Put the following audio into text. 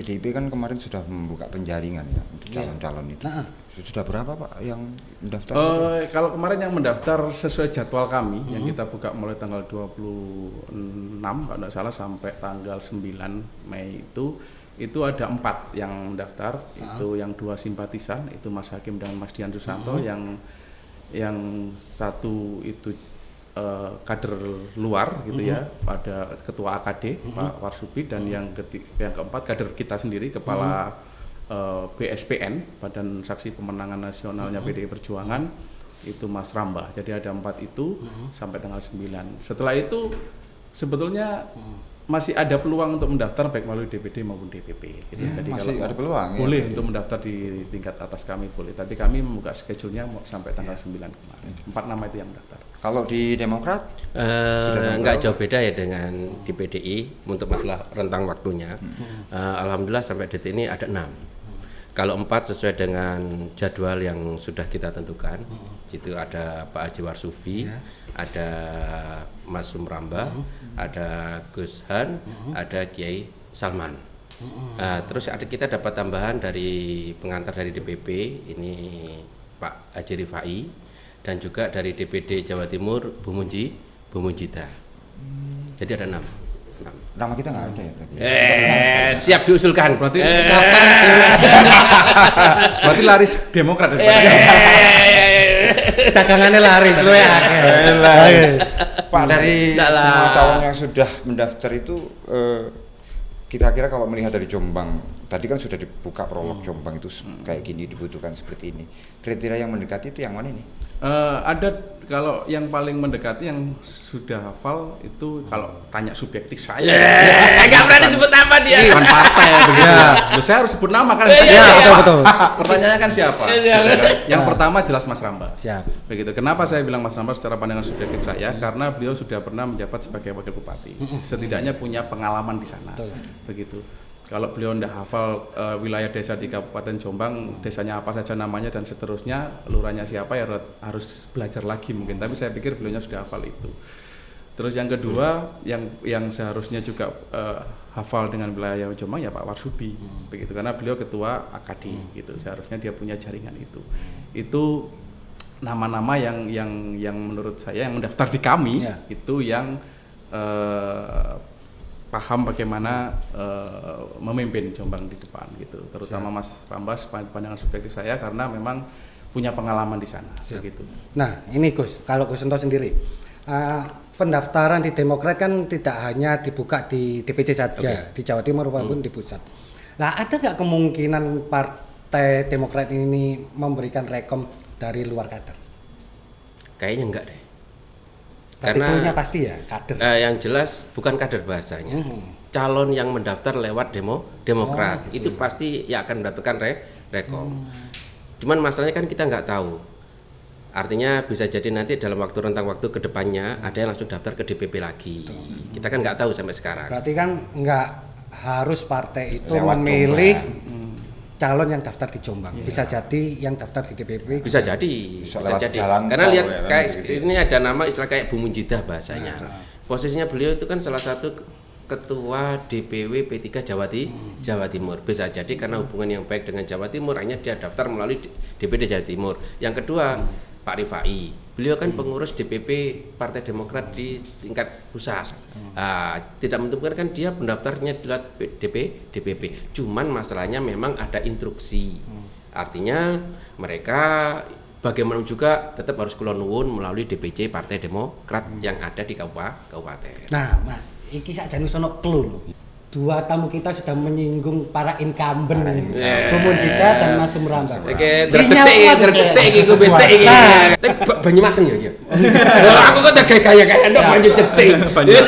PDIP kan kemarin sudah membuka penjaringan ya untuk calon-calon itu. Nah, sudah berapa Pak yang mendaftar? Kalau kemarin yang mendaftar sesuai jadwal kami yang kita buka mulai tanggal 26 kalau tidak salah sampai tanggal 9 Mei itu ada 4 yang mendaftar. Itu yang 2 simpatisan, itu Mas Hakim dan Mas Dian Susanto, yang satu itu kader luar gitu ya, pada ketua AKD Pak Warsupi, dan yang keempat kader kita sendiri, kepala BSPN Badan Saksi Pemenangan Nasionalnya PDI Perjuangan, itu Mas Rambah. Jadi ada 4 itu sampai tanggal 9. Setelah itu sebetulnya masih ada peluang untuk mendaftar baik melalui DPD maupun DPP gitu. Jadi masih kalau ada peluang boleh ya, untuk mendaftar di tingkat atas kami boleh, tapi kami membuka schedule-nya sampai tanggal 9 kemarin. 4 nama itu yang mendaftar. Kalau di Demokrat enggak jauh beda ya dengan di PDI untuk masalah rentang waktunya. Alhamdulillah sampai detik ini ada 6. Kalau 4 sesuai dengan jadwal yang sudah kita tentukan, itu ada Pak Haji Warsufi, ada Mas Sumramba, ada Gus Han, ada Kiai Salman. Terus kita dapat tambahan dari pengantar dari DPP, ini Pak Haji Rifai, dan juga dari DPD Jawa Timur Bu Munjita. Jadi ada 6. Nama kita nggak ada ya tadi. Siap diusulkan. Berarti berarti laris Demokrat. dagangannya laris lu ya. Pak, dari semua calon yang sudah mendaftar itu kira-kira kalau melihat dari Jombang, tadi kan sudah dibuka prolog Jombang itu kayak gini, dibutuhkan seperti ini. Kriteria yang mendekati itu yang mana nih? Ada, kalau yang paling mendekati yang sudah hafal itu, kalau tanya subjektif saya. Enggak berani sebut nama dia. Bukan partai ya begitu. Loh, saya harus sebut nama kan. Betul. Pertanyaannya kan siapa? Yang pertama jelas Mas Rambah. Siap. Begitu. Kenapa saya bilang Mas Rambah secara pandangan subjektif saya? Karena beliau sudah pernah menjabat sebagai wakil bupati. Setidaknya punya pengalaman di sana. Begitu. Kalau beliau tidak hafal wilayah desa di Kabupaten Jombang, desanya apa saja namanya dan seterusnya, lurahnya siapa, ya harus belajar lagi mungkin. Tapi saya pikir beliaunya sudah hafal itu. Terus yang kedua, yang seharusnya juga hafal dengan wilayah Jombang ya Pak Warsupi, begitu. Karena beliau ketua AKD, gitu. Seharusnya dia punya jaringan itu. Itu nama-nama yang menurut saya yang mendaftar di kami itu yang paham bagaimana memimpin Jombang di depan gitu, terutama Mas Rambah pandangan subjektif saya karena memang punya pengalaman di sana begitu. Nah ini Gus, kalau Gus Ento sendiri pendaftaran di Demokrat kan tidak hanya dibuka di DPC saja, di Jawa Timur maupun di pusat. Nah ada nggak kemungkinan Partai Demokrat ini memberikan rekom dari luar kader? Kayaknya enggak deh. Karena pasti ya kader. Yang jelas bukan kader bahasanya. Calon yang mendaftar lewat Demokrat itu pasti ya akan mendapatkan rekom. Cuman masalahnya kan kita nggak tahu. Artinya bisa jadi nanti dalam rentang waktu kedepannya ada yang langsung daftar ke DPP lagi. Kita kan nggak tahu sampai sekarang. Berarti kan nggak harus partai itu lewat memilih calon yang daftar di Jombang, bisa jadi yang daftar di DPP bisa jadi karena lihat ya, kayak ini ada nama istilah kayak Bu Munjidah bahasanya. Posisinya beliau itu kan salah satu ketua DPW P3 Jawa Timur. Bisa jadi karena hubungan yang baik dengan Jawa Timur hanya dia daftar melalui DPD Jawa Timur. Yang kedua Pak Rifai, beliau kan pengurus DPP Partai Demokrat di tingkat pusat. Tidak menentukan kan dia pendaftarnya di DPP. Cuman masalahnya memang ada instruksi. Artinya mereka bagaimana juga tetap harus kula nuwun melalui DPC Partai Demokrat yang ada di kabupaten. Nah, Mas, iki sakjane sono clue lho. 2 tamu kita sudah menyinggung para incumbent ini. Bu Munjita dan Mas Sumramba. Oke, derdek iki ku wis iki. Tapi banyu mateng ya iki. Aku kok gaya-gaya ndok banyu ceting. Banyak